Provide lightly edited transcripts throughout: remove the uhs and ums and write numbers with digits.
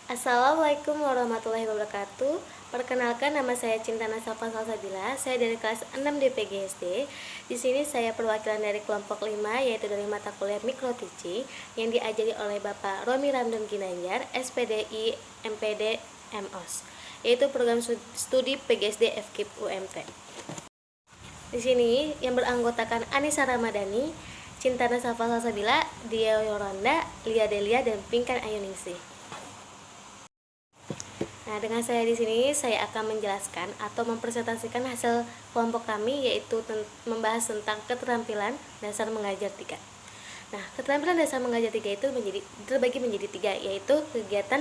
Assalamualaikum warahmatullahi wabarakatuh. Perkenalkan, nama saya Cintana Safa Salsabila. Saya dari kelas 6 DPGSD. Di sini saya perwakilan dari kelompok 5, yaitu dari mata kuliah Mikro Teaching yang diajari oleh Bapak Romi Ramdan Ginanjar, SPDI MPD MOS, yaitu program studi PGSD FKIP UMT. Di sini yang beranggotakan Anissa Ramadhani, Cintana Safa Salsabila, Dia Yoranda, Lia Delia, dan Pinkan Ayuningsih. Nah, dengan saya di sini saya akan menjelaskan atau mempresentasikan hasil kelompok kami, yaitu membahas tentang keterampilan dasar mengajar 3. Nah, keterampilan dasar mengajar 3 itu terbagi menjadi 3, yaitu kegiatan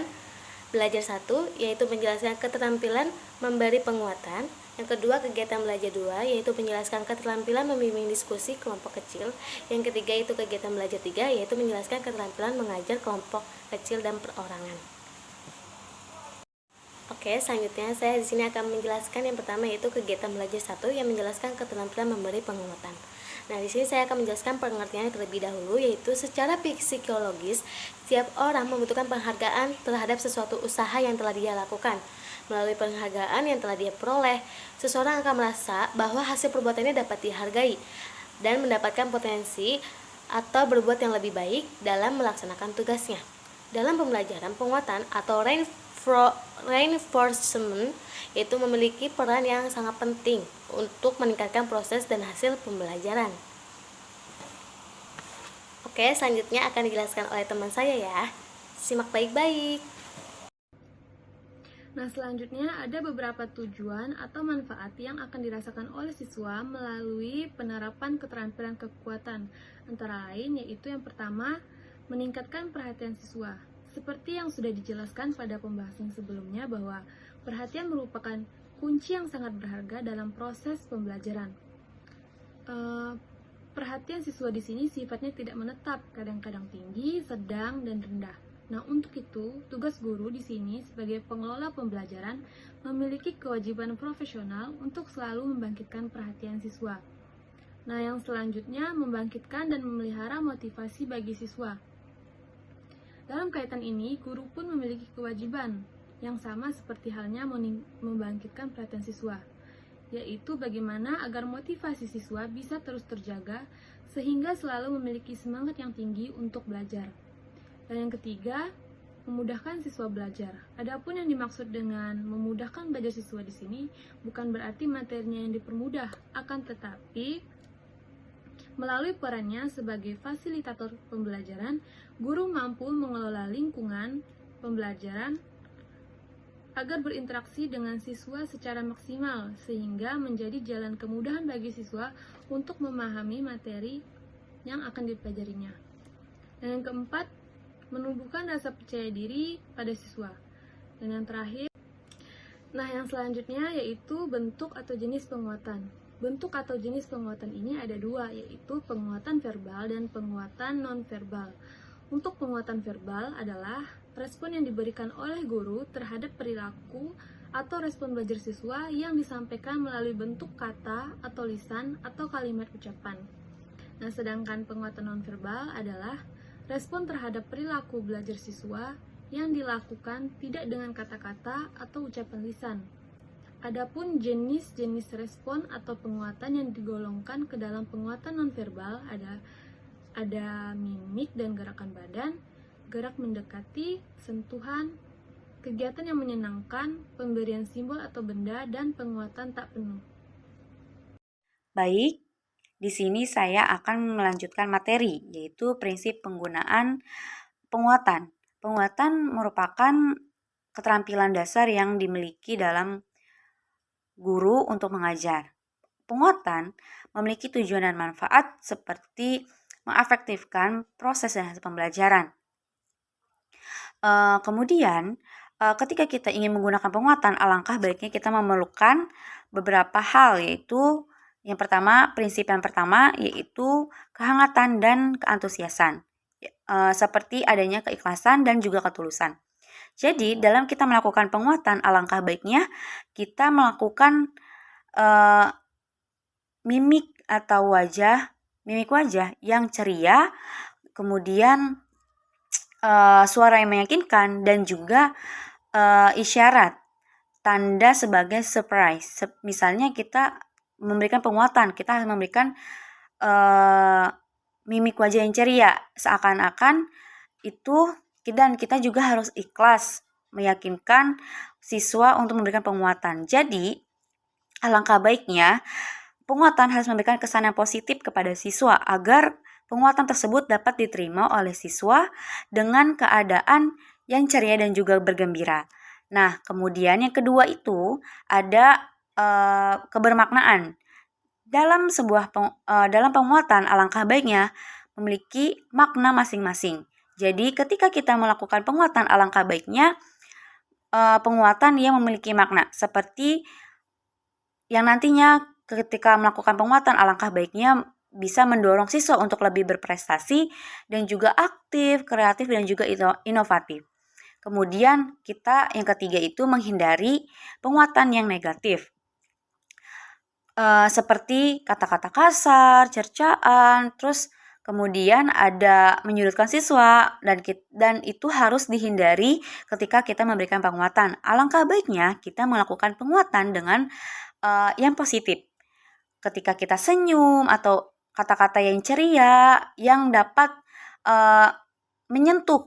belajar 1, yaitu menjelaskan keterampilan memberi penguatan. Yang kedua, kegiatan belajar 2, yaitu menjelaskan keterampilan membimbing diskusi kelompok kecil. Yang ketiga itu kegiatan belajar 3, yaitu menjelaskan keterampilan mengajar kelompok kecil dan perorangan. Oke, selanjutnya saya di sini akan menjelaskan yang pertama, yaitu kegiatan belajar 1 yang menjelaskan keterampilan memberi penguatan. Nah, di sini saya akan menjelaskan pengertiannya terlebih dahulu, yaitu secara psikologis setiap orang membutuhkan penghargaan terhadap sesuatu usaha yang telah dia lakukan. Melalui penghargaan yang telah dia peroleh, seseorang akan merasa bahwa hasil perbuatannya dapat dihargai dan mendapatkan potensi atau berbuat yang lebih baik dalam melaksanakan tugasnya. Dalam pembelajaran, penguatan atau reinforcement itu memiliki peran yang sangat penting untuk meningkatkan proses dan hasil pembelajaran. Oke, selanjutnya akan dijelaskan oleh teman saya ya. Simak baik-baik. Nah, selanjutnya ada beberapa tujuan atau manfaat yang akan dirasakan oleh siswa melalui penerapan keterampilan kekuatan. Antara lain yaitu yang pertama, meningkatkan perhatian siswa. Seperti yang sudah dijelaskan pada pembahasan sebelumnya bahwa perhatian merupakan kunci yang sangat berharga dalam proses pembelajaran. Perhatian siswa di sini sifatnya tidak menetap, kadang-kadang tinggi, sedang, dan rendah. Nah, untuk itu, tugas guru di sini sebagai pengelola pembelajaran memiliki kewajiban profesional untuk selalu membangkitkan perhatian siswa. Nah, yang selanjutnya membangkitkan dan memelihara motivasi bagi siswa. Dalam kaitan ini, guru pun memiliki kewajiban yang sama seperti halnya membangkitkan perhatian siswa, yaitu bagaimana agar motivasi siswa bisa terus terjaga sehingga selalu memiliki semangat yang tinggi untuk belajar. Dan yang ketiga, memudahkan siswa belajar. Adapun yang dimaksud dengan memudahkan belajar siswa di sini bukan berarti materinya yang dipermudah, akan tetapi melalui perannya sebagai fasilitator pembelajaran, guru mampu mengelola lingkungan pembelajaran agar berinteraksi dengan siswa secara maksimal, sehingga menjadi jalan kemudahan bagi siswa untuk memahami materi yang akan dipelajarinya. Dan yang keempat, menumbuhkan rasa percaya diri pada siswa. Dan yang terakhir, yang selanjutnya yaitu bentuk atau jenis penguatan. Bentuk atau jenis penguatan ini ada dua, yaitu penguatan verbal dan penguatan non-verbal. Untuk penguatan verbal adalah respon yang diberikan oleh guru terhadap perilaku atau respon belajar siswa yang disampaikan melalui bentuk kata atau lisan atau kalimat ucapan. Nah, sedangkan penguatan non-verbal adalah respon terhadap perilaku belajar siswa yang dilakukan tidak dengan kata-kata atau ucapan lisan. Adapun jenis-jenis respon atau penguatan yang digolongkan ke dalam penguatan nonverbal ada mimik dan gerakan badan, gerak mendekati, sentuhan, kegiatan yang menyenangkan, pemberian simbol atau benda, dan penguatan tak penuh. Baik, di sini saya akan melanjutkan materi, yaitu prinsip penggunaan penguatan. Penguatan merupakan keterampilan dasar yang dimiliki dalam guru untuk mengajar. Penguatan memiliki tujuan dan manfaat seperti mengefektifkan proses dan hasil pembelajaran. Kemudian, ketika kita ingin menggunakan penguatan, alangkah baiknya kita memerlukan beberapa hal, yaitu yang pertama, prinsip yang pertama yaitu kehangatan dan keantusiasan, seperti adanya keikhlasan dan juga ketulusan. Jadi, dalam kita melakukan penguatan, alangkah baiknya kita melakukan mimik wajah yang ceria, kemudian suara yang meyakinkan, dan juga isyarat, tanda sebagai surprise. Misalnya kita memberikan penguatan, kita harus memberikan mimik wajah yang ceria, seakan-akan itu, dan kita juga harus ikhlas meyakinkan siswa untuk memberikan penguatan. Jadi, alangkah baiknya penguatan harus memberikan kesan yang positif kepada siswa agar penguatan tersebut dapat diterima oleh siswa dengan keadaan yang ceria dan juga bergembira. Nah, kemudian yang kedua itu ada kebermaknaan. Dalam penguatan, alangkah baiknya memiliki makna masing-masing. Jadi ketika kita melakukan penguatan, alangkah baiknya penguatan yang memiliki makna, seperti yang nantinya ketika melakukan penguatan, alangkah baiknya bisa mendorong siswa untuk lebih berprestasi dan juga aktif, kreatif, dan juga inovatif. Kemudian yang ketiga itu menghindari penguatan yang negatif, seperti kata-kata kasar, cercaan, terus kemudian ada menyudutkan siswa, dan itu harus dihindari ketika kita memberikan penguatan. Alangkah baiknya kita melakukan penguatan dengan yang positif. Ketika kita senyum atau kata-kata yang ceria yang dapat menyentuh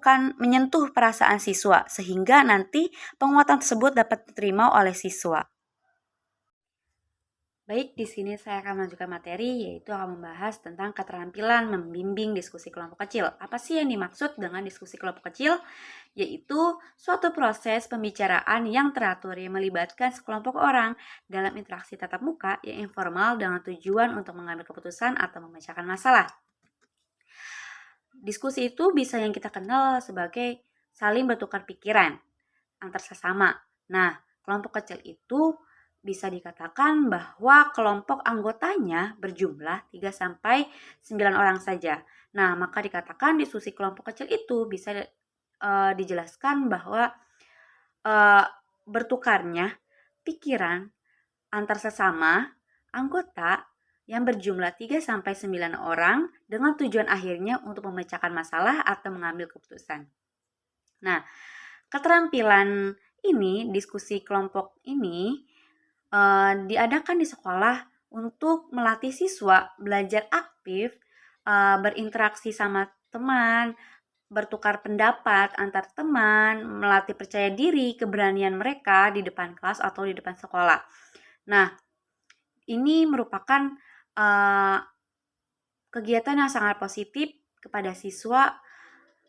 perasaan siswa, sehingga nanti penguatan tersebut dapat diterima oleh siswa. Baik, di sini saya akan melanjutkan materi, yaitu akan membahas tentang keterampilan membimbing diskusi kelompok kecil. Apa sih yang dimaksud dengan diskusi kelompok kecil? Yaitu suatu proses pembicaraan yang teratur yang melibatkan sekelompok orang dalam interaksi tatap muka yang informal dengan tujuan untuk mengambil keputusan atau memecahkan masalah. Diskusi itu bisa yang kita kenal sebagai saling bertukar pikiran antar sesama. Nah, kelompok kecil itu bisa dikatakan bahwa kelompok anggotanya berjumlah 3-9 orang saja. Nah, maka dikatakan diskusi kelompok kecil itu bisa dijelaskan bahwa bertukarnya pikiran antar sesama anggota yang berjumlah 3-9 orang dengan tujuan akhirnya untuk memecahkan masalah atau mengambil keputusan. Nah, keterampilan ini, diskusi kelompok ini diadakan di sekolah untuk melatih siswa belajar aktif, berinteraksi sama teman, bertukar pendapat antar teman, melatih percaya diri, keberanian mereka di depan kelas atau di depan sekolah. Nah, ini merupakan kegiatan yang sangat positif kepada siswa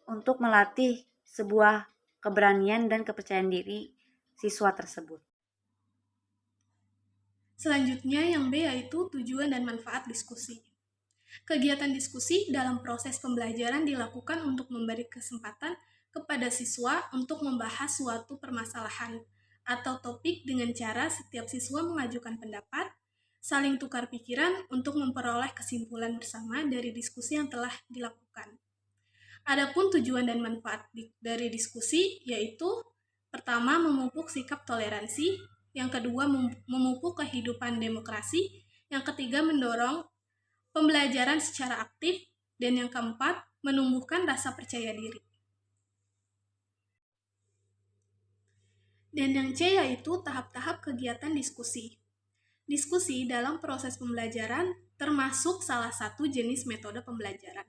untuk melatih sebuah keberanian dan kepercayaan diri siswa tersebut. Selanjutnya yang B yaitu tujuan dan manfaat diskusi. Kegiatan diskusi dalam proses pembelajaran dilakukan untuk memberi kesempatan kepada siswa untuk membahas suatu permasalahan atau topik dengan cara setiap siswa mengajukan pendapat, saling tukar pikiran untuk memperoleh kesimpulan bersama dari diskusi yang telah dilakukan. Adapun tujuan dan manfaat dari diskusi yaitu pertama, memupuk sikap toleransi, yang kedua, memupuk kehidupan demokrasi, yang ketiga, mendorong pembelajaran secara aktif, dan yang keempat, menumbuhkan rasa percaya diri. Dan yang C yaitu tahap-tahap kegiatan diskusi. Diskusi dalam proses pembelajaran termasuk salah satu jenis metode pembelajaran.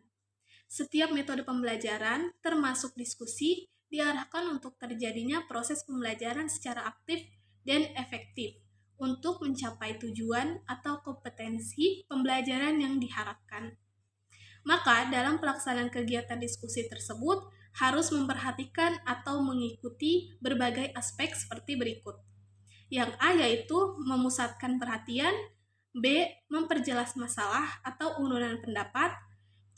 Setiap metode pembelajaran, termasuk diskusi, diarahkan untuk terjadinya proses pembelajaran secara aktif dan efektif untuk mencapai tujuan atau kompetensi pembelajaran yang diharapkan. Maka, dalam pelaksanaan kegiatan diskusi tersebut harus memperhatikan atau mengikuti berbagai aspek seperti berikut. Yang A yaitu memusatkan perhatian, B. memperjelas masalah atau urunan pendapat,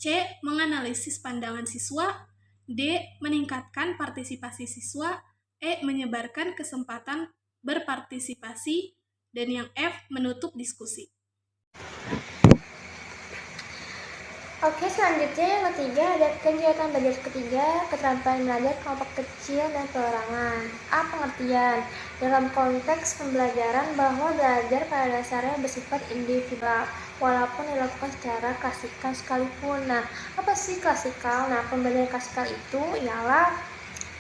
C. menganalisis pandangan siswa, D. meningkatkan partisipasi siswa, E. menyebarkan kesempatan berpartisipasi, dan yang F. menutup diskusi. Oke, selanjutnya yang ketiga ada kegiatan belajar ketiga, keterampilan belajar kelompok kecil dan perorangan. A. Pengertian. Dalam konteks pembelajaran bahwa belajar pada dasarnya bersifat individual, walaupun dilakukan secara klasikal sekalipun. Nah, apa sih klasikal? Nah, pembelajaran klasikal itu ialah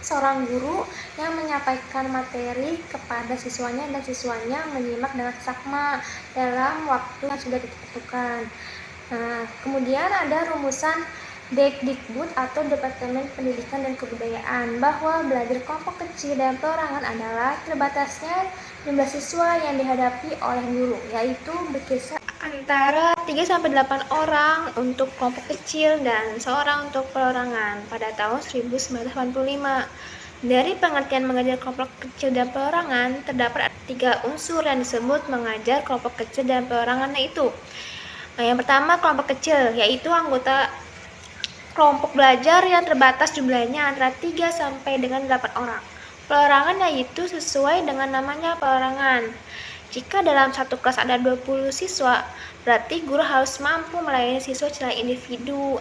seorang guru yang menyampaikan materi kepada siswanya dan siswanya menyimak dengan seksama dalam waktu yang sudah ditentukan. Nah, kemudian ada rumusan Dikbud atau Departemen Pendidikan dan Kebudayaan bahwa belajar kelompok kecil dan perorangan adalah terbatasnya jumlah siswa yang dihadapi oleh guru, yaitu berkisar antara 3-8 orang untuk kelompok kecil dan seorang untuk perorangan pada tahun 1985. Dari pengertian mengajar kelompok kecil dan perorangan, terdapat 3 unsur yang disebut mengajar kelompok kecil dan perorangan, yaitu yang pertama, kelompok kecil, yaitu anggota kelompok belajar yang terbatas jumlahnya antara 3 sampai dengan 8 orang. Perorangan yaitu sesuai dengan namanya perorangan. Jika dalam satu kelas ada 20 siswa, berarti guru harus mampu melayani siswa secara individu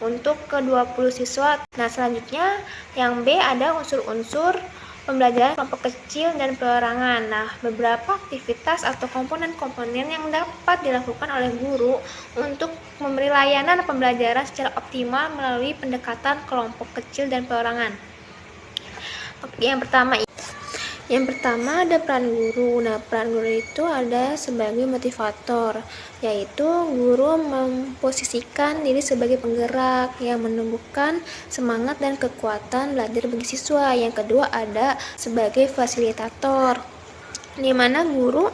untuk ke 20 siswa. Nah, selanjutnya yang B ada unsur-unsur pembelajaran kelompok kecil dan perorangan. Nah, beberapa aktivitas atau komponen-komponen yang dapat dilakukan oleh guru untuk memberi layanan pembelajaran secara optimal melalui pendekatan kelompok kecil dan perorangan. Yang pertama ada peran guru. Nah, peran guru itu ada sebagai motivator, yaitu guru memposisikan diri sebagai penggerak yang menumbuhkan semangat dan kekuatan belajar bagi siswa. Yang kedua ada sebagai fasilitator, di mana guru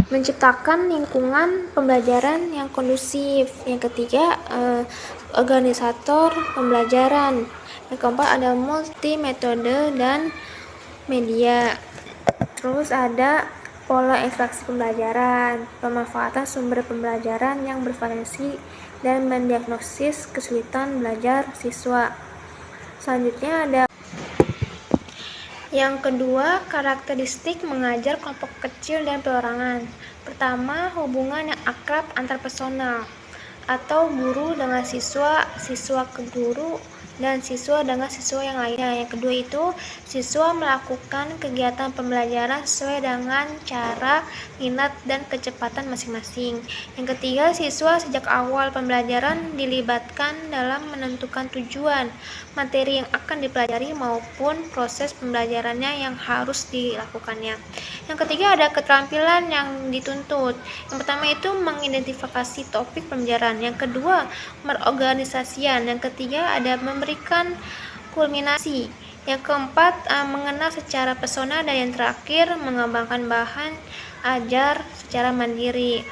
menciptakan lingkungan pembelajaran yang kondusif. Yang ketiga, organisator pembelajaran. Yang keempat ada multi metode dan media. Terus ada pola instruksi pembelajaran, pemanfaatan sumber pembelajaran yang bervariasi dan mendiagnosis kesulitan belajar siswa. Selanjutnya ada yang kedua, karakteristik mengajar kelompok kecil dan perorangan. Pertama, hubungan yang akrab antar personal atau guru dengan siswa, siswa ke guru, dan siswa dengan siswa yang lainnya. Yang kedua itu, siswa melakukan kegiatan pembelajaran sesuai dengan cara, minat, dan kecepatan masing-masing. Yang ketiga, siswa sejak awal pembelajaran dilibatkan dalam menentukan tujuan, materi yang akan dipelajari maupun proses pembelajarannya yang harus dilakukannya. Yang ketiga ada keterampilan yang dituntut. Yang pertama itu mengidentifikasi topik pembelajaran. Yang kedua, merorganisasian. Yang ketiga ada memberikan kulminasi. Yang keempat, mengenal secara persona. Dan yang terakhir, mengembangkan bahan ajar secara mandiri.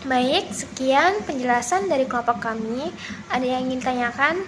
Baik, sekian penjelasan dari kelompok kami. Ada yang ingin tanyakan?